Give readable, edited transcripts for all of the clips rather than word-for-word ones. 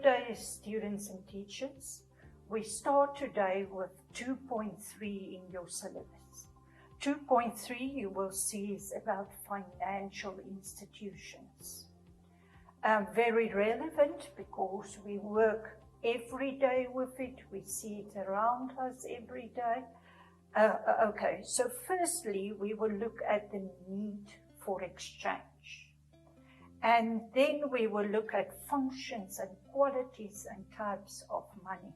Good day, students and teachers. We start today with 2.3 in your syllabus. 2.3 you will see is about financial institutions. Very relevant because we work every day with it. We see it around us every day. Okay, so firstly we will look at the need for exchange. And then we will look at functions and qualities and types of money.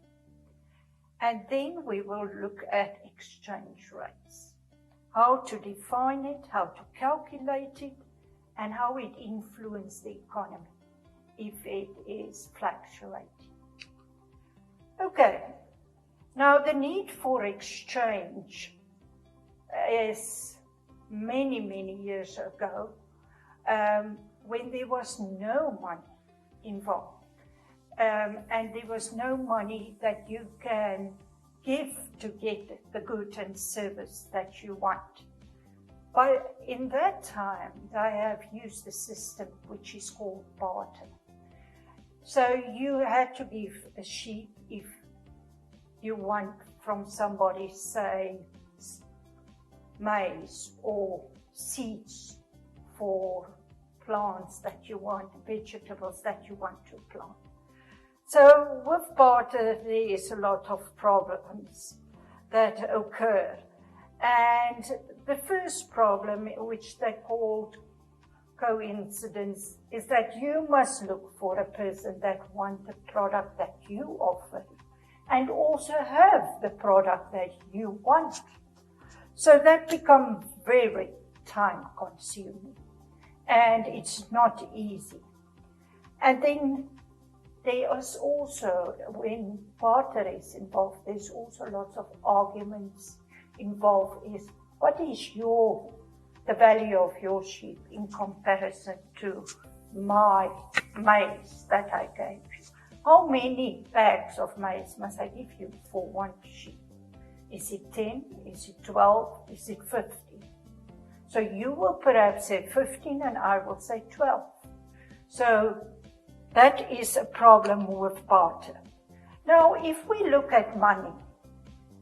And then we will look at exchange rates, how to define it, how to calculate it, and how it influences the economy if it is fluctuating. Okay, now the need for exchange is many years ago, when there was no money involved, and there was no money that you can give to get the good and service that you want. But in that time, they have used a system which is called barter. So you had to give a sheep if you want from somebody, say, maize or seeds for plants that you want, vegetables that you want to plant. So with barter, there is a lot of problems that occur. And the first problem, which they called coincidence, is that you must look for a person that wants the product that you offer and also have the product that you want. So that becomes very time consuming. And it's not easy. And then there is also, when barter is involved, there's also lots of arguments involved. Is what is the value of your sheep in comparison to my maize that I gave you? How many bags of maize must I give you for one sheep? Is it 10? Is it 12? Is it 15? So you will perhaps say 15 and I will say 12. So that is a problem with barter. Now, if we look at money,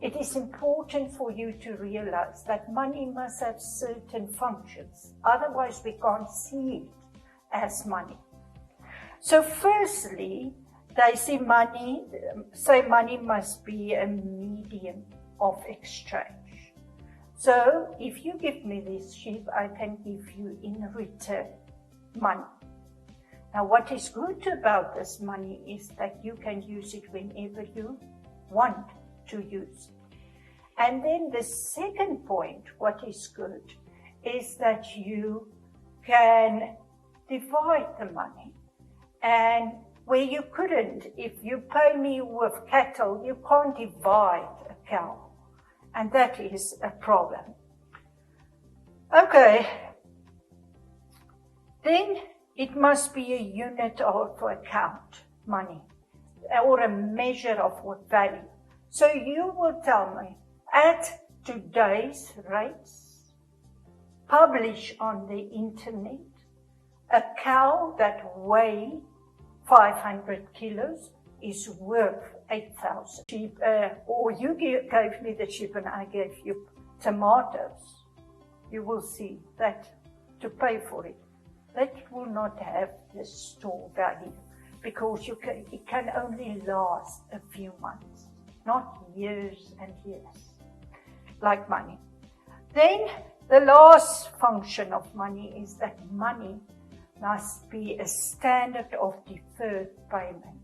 it is important for you to realize that money must have certain functions. Otherwise, we can't see it as money. So firstly, they say money must be a medium of exchange. So if you give me this sheep, I can give you in return money. Now what is good about this money is that you can use it whenever you want to use it. And then the second point, what is good, is that you can divide the money. And where you couldn't, if you pay me with cattle, you can't divide a cow. And that is a problem. Okay. Then it must be a unit of account, money, or a measure of what value. So you will tell me, at today's rates, publish on the internet, a cow that weighs 500 kilos is worth 8,000 sheep, or you gave me the sheep and I gave you tomatoes. You will see that to pay for it, that will not have the store value because it can only last a few months, not years and years, like money. Then the last function of money is that money must be a standard of deferred payment.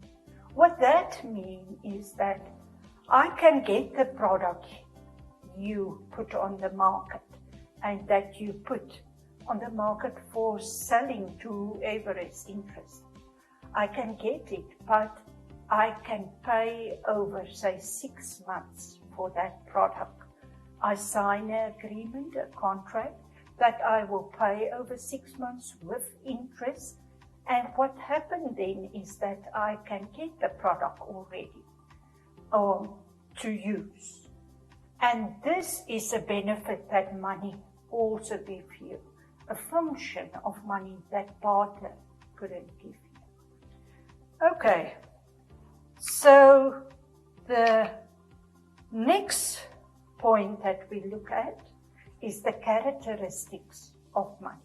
What that means is that I can get the product you put on the market and that you put on the market for selling to whoever is interested. I can get it, but I can pay over, say, 6 months for that product. I sign an agreement, a contract, that I will pay over 6 months with interest. And what happened then is that I can get the product already to use. And this is a benefit that money also gives you, a function of money that barter couldn't give you. Okay, So the next point that we look at is the characteristics of money.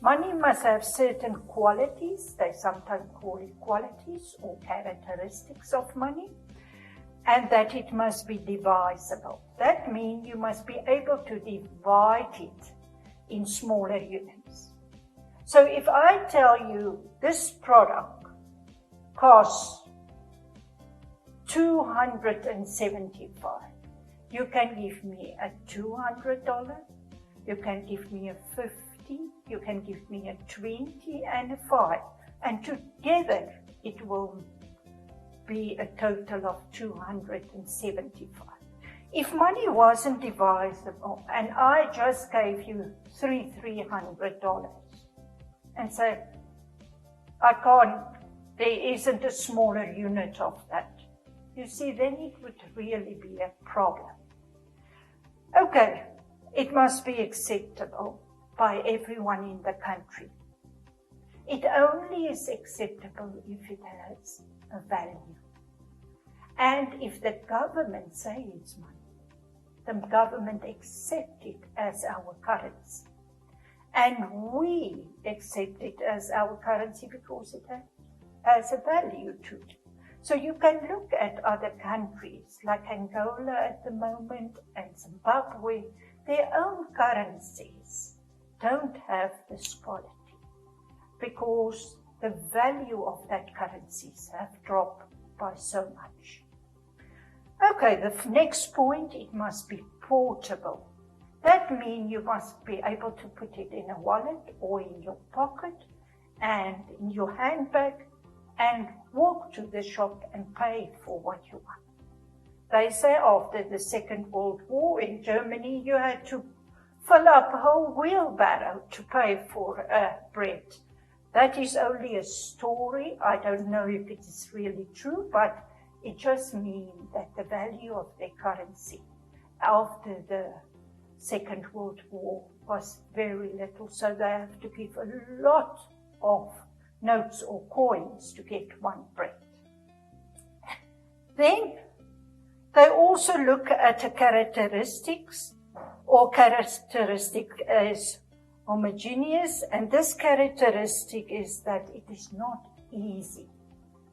Money must have certain qualities, they sometimes call it qualities or characteristics of money, and that it must be divisible. That means you must be able to divide it in smaller units. So if I tell you this product costs $275, you can give me a $200, you can give me a $50, you can give me a 20 and a 5, and together it will be a total of 275. If money wasn't divisible and I just gave you $300 and said, I can't, there isn't a smaller unit of that, you see, then it would really be a problem. Okay, it must be acceptable by everyone in the country. It only is acceptable if it has a value. And if the government says it's money, the government accepts it as our currency. And we accept it as our currency because it has a value to it. So you can look at other countries like Angola at the moment and Zimbabwe, their own currencies don't have this quality because the value of that currencies have dropped by so much. Okay, the next point, it must be portable. That means you must be able to put it in a wallet or in your pocket and in your handbag and walk to the shop and pay for what you want. They say after the Second World War in Germany, you had to fill up a whole wheelbarrow to pay for bread. That is only a story. I don't know if it is really true, but it just means that the value of their currency after the Second World War was very little, so they have to give a lot of notes or coins to get one bread. Then they also look at the characteristics or characteristic as homogeneous, and this characteristic is that it is not easy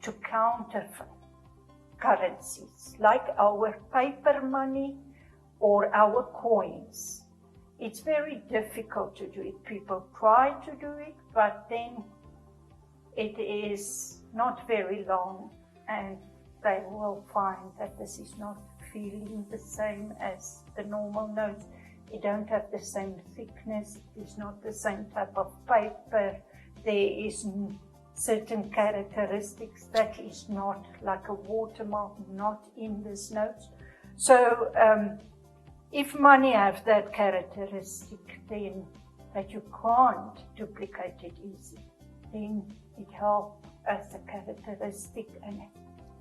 to counterfeit currencies like our paper money or our coins. It's very difficult to do it. People try to do it, but then it is not very long and they will find that this is not feeling the same as the normal notes. It don't have the same thickness, it is not the same type of paper. There is certain characteristics that is not like a watermark, not in this notes. So if money have that characteristic, then that you can't duplicate it easy, then it helps as a characteristic and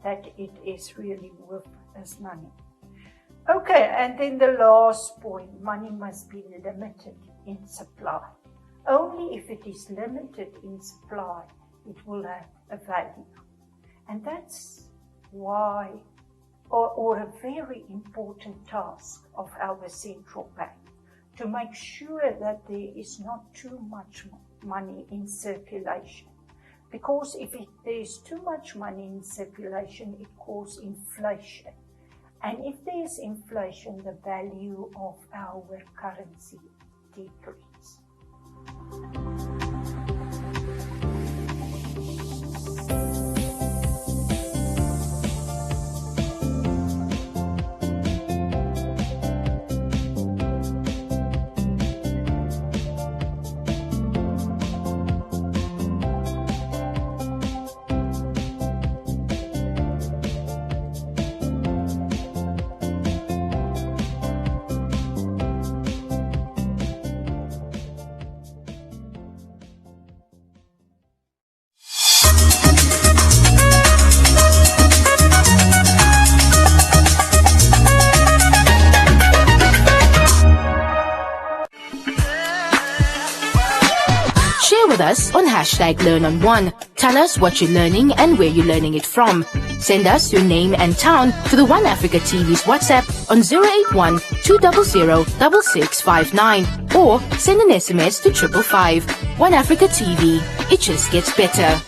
that it is really worth as money. Okay, and then the last point, money must be limited in supply. Only if it is limited in supply, it will have a value. And that's why, or a very important task of our central bank, to make sure that there is not too much money in circulation. Because if there is too much money in circulation, it causes inflation. And if there is inflation, the value of our currency decreases. With us on #LearnOn1. Tell us what you're learning and where you're learning it from. Send us your name and town to the One Africa TV's WhatsApp on 081 200 6659 or send an SMS to 555. One Africa TV. It just gets better.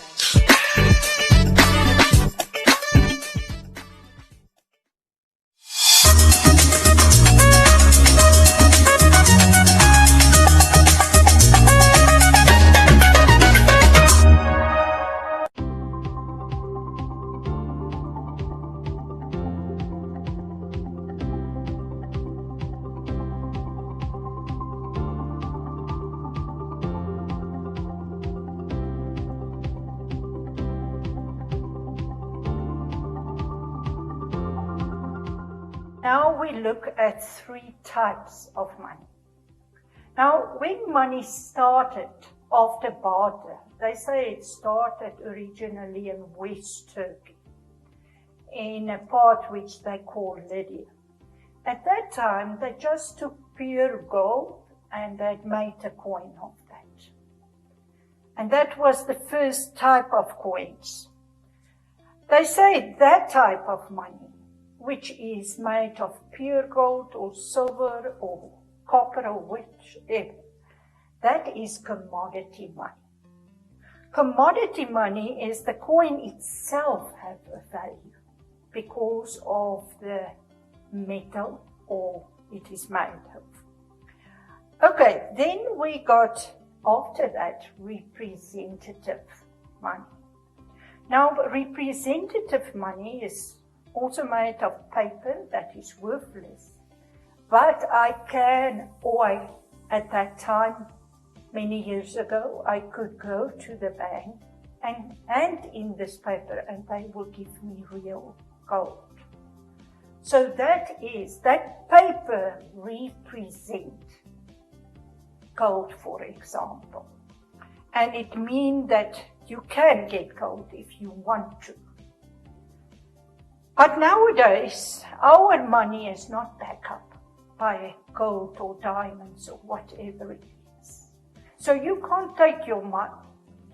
Now we look at three types of money. Now, when money started after barter, they say it started originally in West Turkey, in a part which they call Lydia. At that time, they just took pure gold and they'd made a coin of that. And that was the first type of coins. They say that type of money, which is made of pure gold or silver or copper or whichever, that is commodity money. Commodity money is the coin itself have a value because of the metal or it is made of. Okay, then we got, after that, representative money. Now, representative money is also made of paper that is worthless. But at that time, many years ago, I could go to the bank and hand in this paper and they will give me real gold. So that paper represents gold, for example. And it means that you can get gold if you want to. But nowadays, our money is not backed up by gold or diamonds or whatever it is. So you can't take your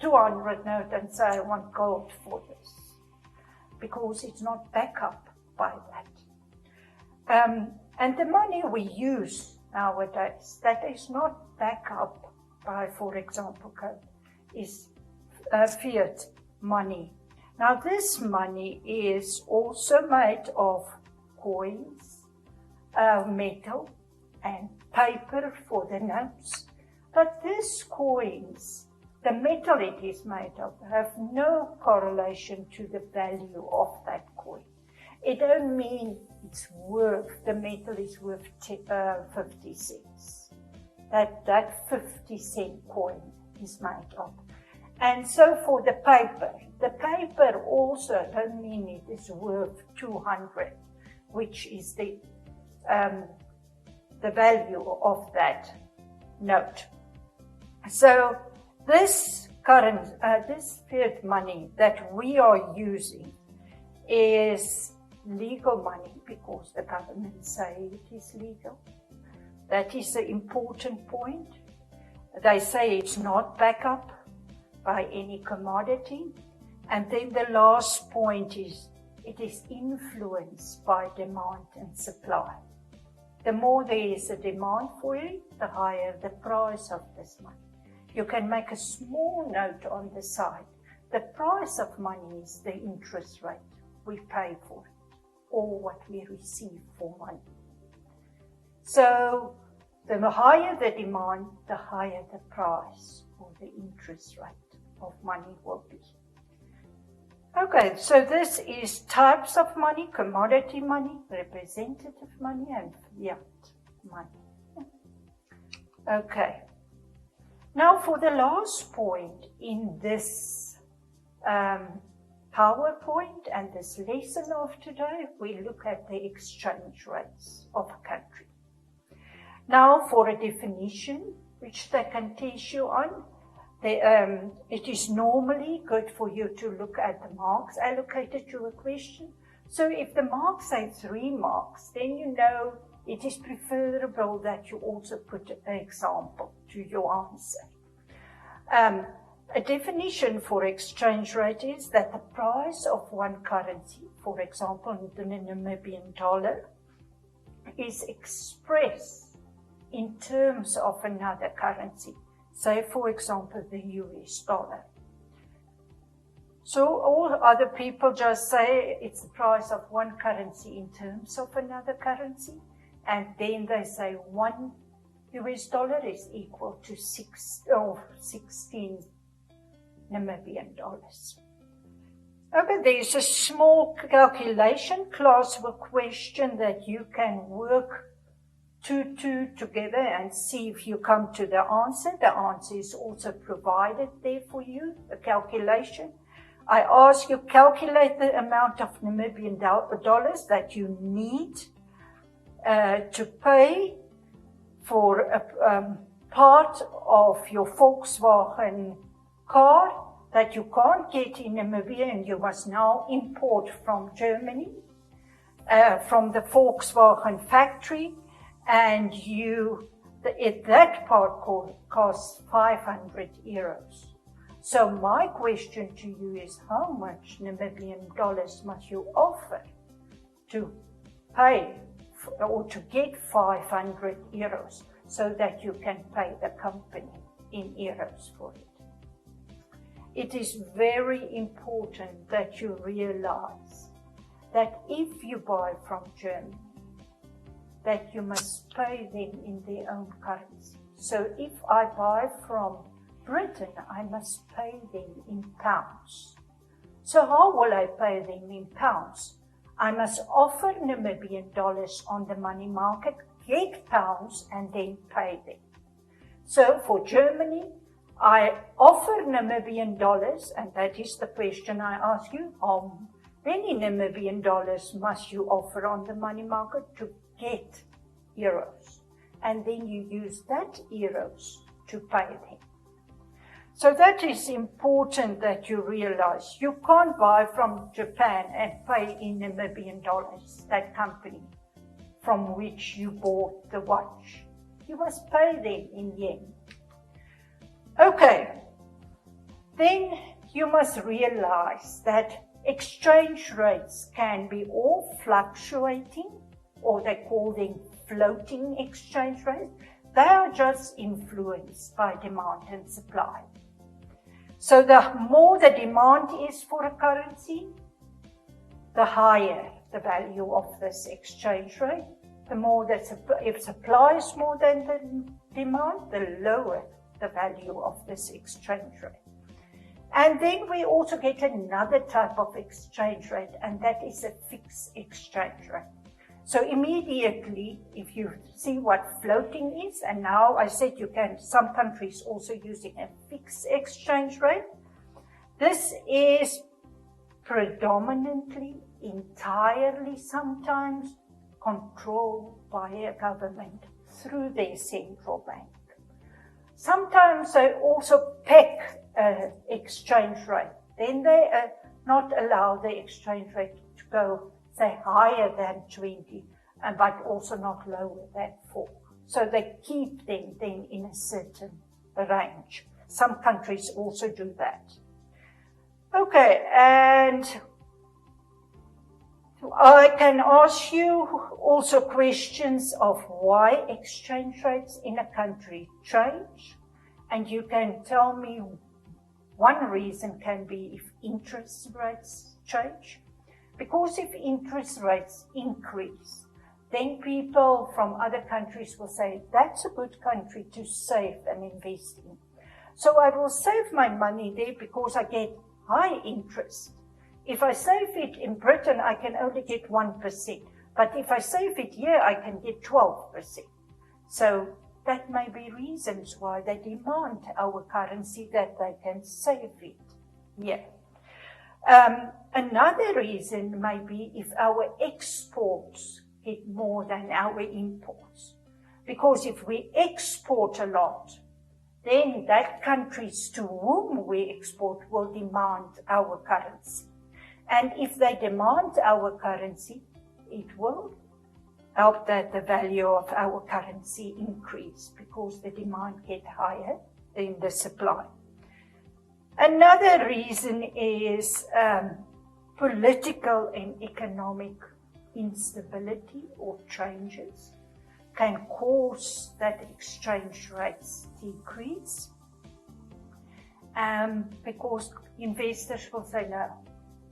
200 note and say, I want gold for this, because it's not backed up by that. And the money we use nowadays, that is not backed up by, for example, gold, is fiat money. Now, this money is also made of coins, metal, and paper for the notes. But these coins, the metal it is made of, have no correlation to the value of that coin. It don't mean it's worth, the metal is worth 50 cents. That 50-cent coin is made of. And so for the paper also don't mean it is worth 200, which is the value of that note. So this fiat money that we are using is legal money because the government say it is legal. That is the important point. They say it's not backed up by any commodity. And then the last point is it is influenced by demand and supply. The more there is a demand for it, the higher the price of this money. You can make a small note on the side. The price of money is the interest rate we pay for it, or what we receive for money. So the higher the demand, the higher the price or the interest rate of money will be. Okay, so this is types of money: commodity money, representative money, and fiat money. Okay. Now for the last point in this PowerPoint and this lesson of today, we look at the exchange rates of a country. Now for a definition, which they can teach you on, it is normally good for you to look at the marks allocated to a question. So if the marks say 3 marks, then you know it is preferable that you also put an example to your answer. A definition for exchange rate is that the price of one currency, for example, the Namibian dollar, is expressed in terms of another currency. Say, for example, the US dollar. So all other people just say it's the price of one currency in terms of another currency, and then they say one US dollar is equal to 16 Namibian dollars. Okay, there's a small calculation classwork question that you can work two together and see if you come to the answer. The answer is also provided there for you, the calculation. I ask you calculate the amount of Namibian dollars that you need to pay for a part of your Volkswagen car that you can't get in Namibia and you must now import from Germany, from the Volkswagen factory, and that part costs 500 euros. So my question to you is, how much Namibian dollars must you offer to pay or to get 500 euros so that you can pay the company in euros for it? It is very important that you realize that if you buy from Germany, that you must pay them in their own currency. So if I buy from Britain, I must pay them in pounds. So how will I pay them in pounds? I must offer Namibian dollars on the money market, get pounds, and then pay them. So for Germany, I offer Namibian dollars, and that is the question I ask you. How many Namibian dollars must you offer on the money market to get euros? And then you use that euros to pay them. So that is important that you realize. You can't buy from Japan and pay in Namibian dollars, that company from which you bought the watch. You must pay them in yen. Okay, then you must realize that exchange rates can be all fluctuating, or they call them floating exchange rates. They are just influenced by demand and supply. So the more the demand is for a currency, the higher the value of this exchange rate. The more if supply is more than the demand, the lower the value of this exchange rate. And then we also get another type of exchange rate, and that is a fixed exchange rate. So immediately, if you see what floating is, and now I said some countries also using a fixed exchange rate. This is predominantly, entirely sometimes, controlled by a government through their central bank. Sometimes they also peg an exchange rate. Then they not allow the exchange rate to go, say, higher than 20, but also not lower than 4. So they keep them then in a certain range. Some countries also do that. Okay, and I can ask you also questions of why exchange rates in a country change, and you can tell me one reason can be if interest rates change. Because if interest rates increase, then people from other countries will say, that's a good country to save and invest in. So I will save my money there because I get high interest. If I save it in Britain, I can only get 1%. But if I save it here, I can get 12%. So that may be reasons why they demand our currency, that they can save it here. Another reason may be if our exports get more than our imports. Because if we export a lot, then that countries to whom we export will demand our currency. And if they demand our currency, it will help that the value of our currency increase because the demand get higher than the supply. Another reason is political and economic instability or changes can cause that exchange rates decrease, because investors will say, no,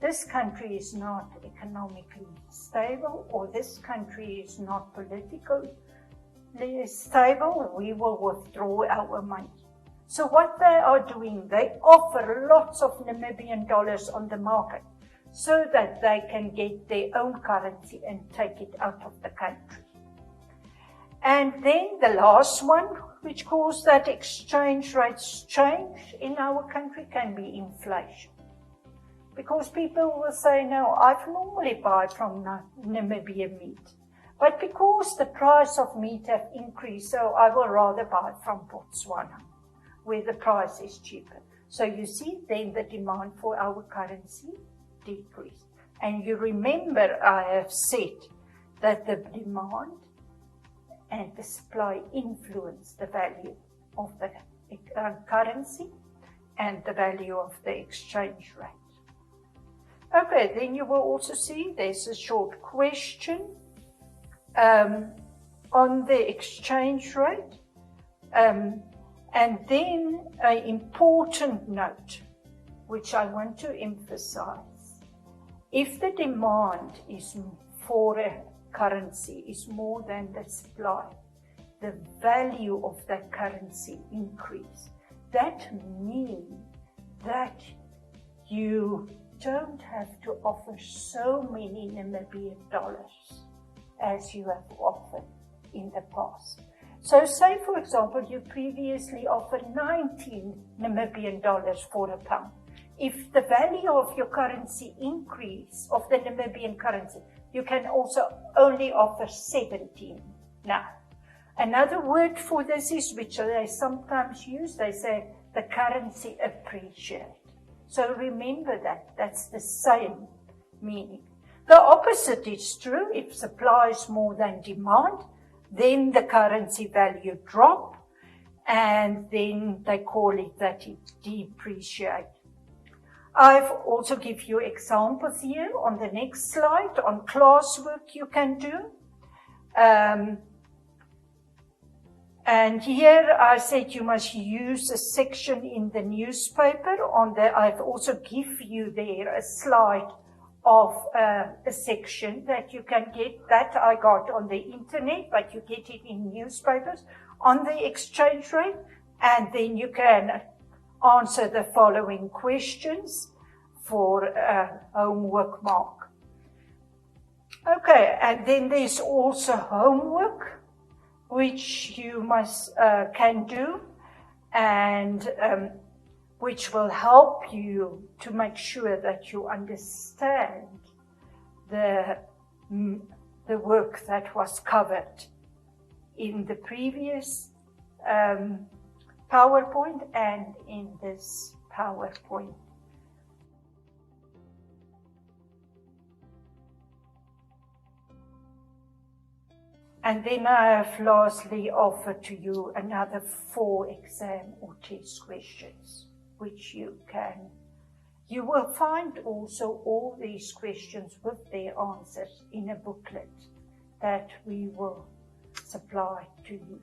this country is not economically stable, or this country is not politically stable, we will withdraw our money. So what they are doing, they offer lots of Namibian dollars on the market so that they can get their own currency and take it out of the country. And then the last one, which caused that exchange rates change in our country, can be inflation. Because people will say, no, I've normally buy from Namibian meat. But because the price of meat have increased, so I will rather buy from Botswana, where the price is cheaper. So you see, then the demand for our currency decreased. And you remember I have said that the demand and the supply influence the value of the currency and the value of the exchange rate. Okay, then you will also see there's a short question on the exchange rate. And then an important note, which I want to emphasize. If the demand is for a currency is more than the supply, the value of that currency increase. That means that you don't have to offer so many Namibian dollars as you have offered in the past. So say, for example, you previously offered 19 Namibian dollars for a pound. If the value of your currency increase, of the Namibian currency, you can also only offer 17 now. Another word for this is, which they sometimes use, they say the currency appreciate. So remember that, that's the same meaning. The opposite is true. If supply is more than demand, then the currency value drop, and then they call it that it depreciate. I've also give you examples here on the next slide on classwork you can do. And here I said you must use a section in the newspaper. I've also give you there a slide of a section that you can get, that I got on the internet, but you get it in newspapers on the exchange rate, and then you can answer the following questions for homework mark. Okay, and then there's also homework which you can do, and which will help you to make sure that you understand the work that was covered in the previous PowerPoint and in this PowerPoint. And then I have lastly offered to you another 4 exam or test questions, which you will find also all these questions with their answers in a booklet that we will supply to you.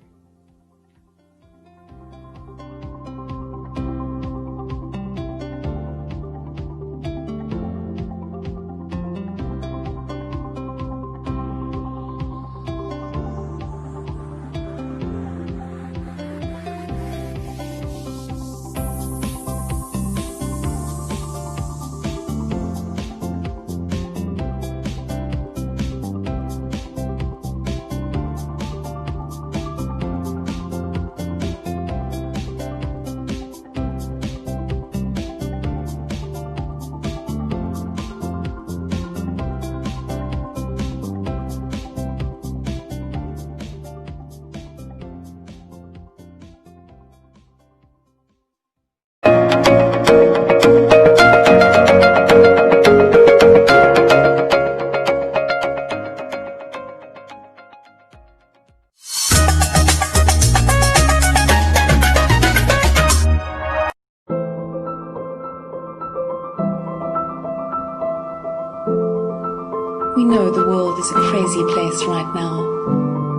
right now.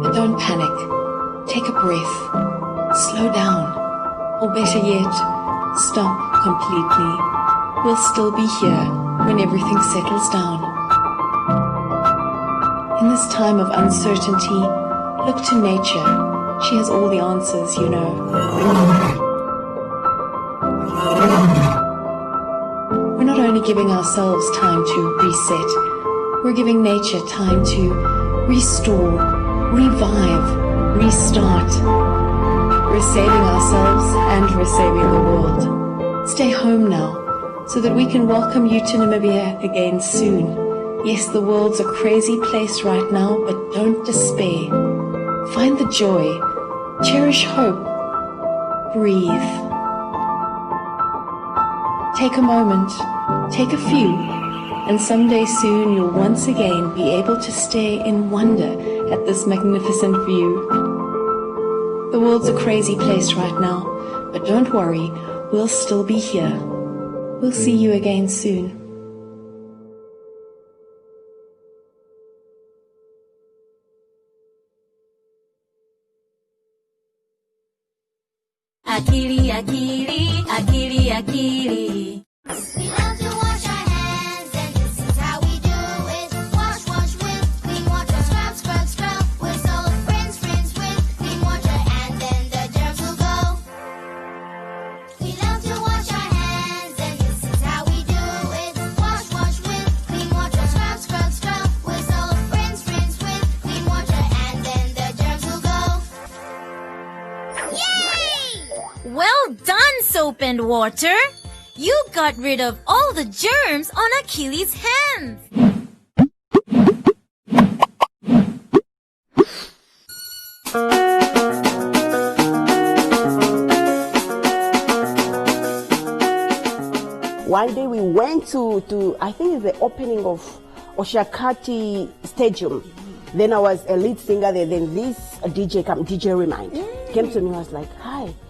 But don't panic. Take a breath. Slow down. Or better yet, stop completely. We'll still be here when everything settles down. In this time of uncertainty, look to nature. She has all the answers, you know. We're not only giving ourselves time to reset, we're giving nature time to restore, revive, restart. We're saving ourselves and we're saving the world. Stay home now so that we can welcome you to Namibia again soon. Yes, the world's a crazy place right now, but don't despair. Find the joy. Cherish hope. Breathe. Take a moment. Take a few. And someday soon you'll once again be able to stare in wonder at this magnificent view. The world's a crazy place right now, but don't worry, we'll still be here. We'll see you again soon. Akili, akili, akili, akili. We love to wash our hands, and this is how we do it. Wash, wash with clean water. Scrub, scrub, scrub with soap. Rinse, rinse with clean water, and then the germs will go. We love to wash our hands, and this is how we do it. Wash, wash with clean water. Scrub, scrub, scrub with soap. Rinse, rinse with clean water, and then the germs will go. Yay! Well done, soap and water. You got rid of all the germs on Achilles' hands. One day we went to I think it's the opening of Oshakati Stadium. Then I was a lead singer there. Then this DJ Remind came to me and was like, "Hi,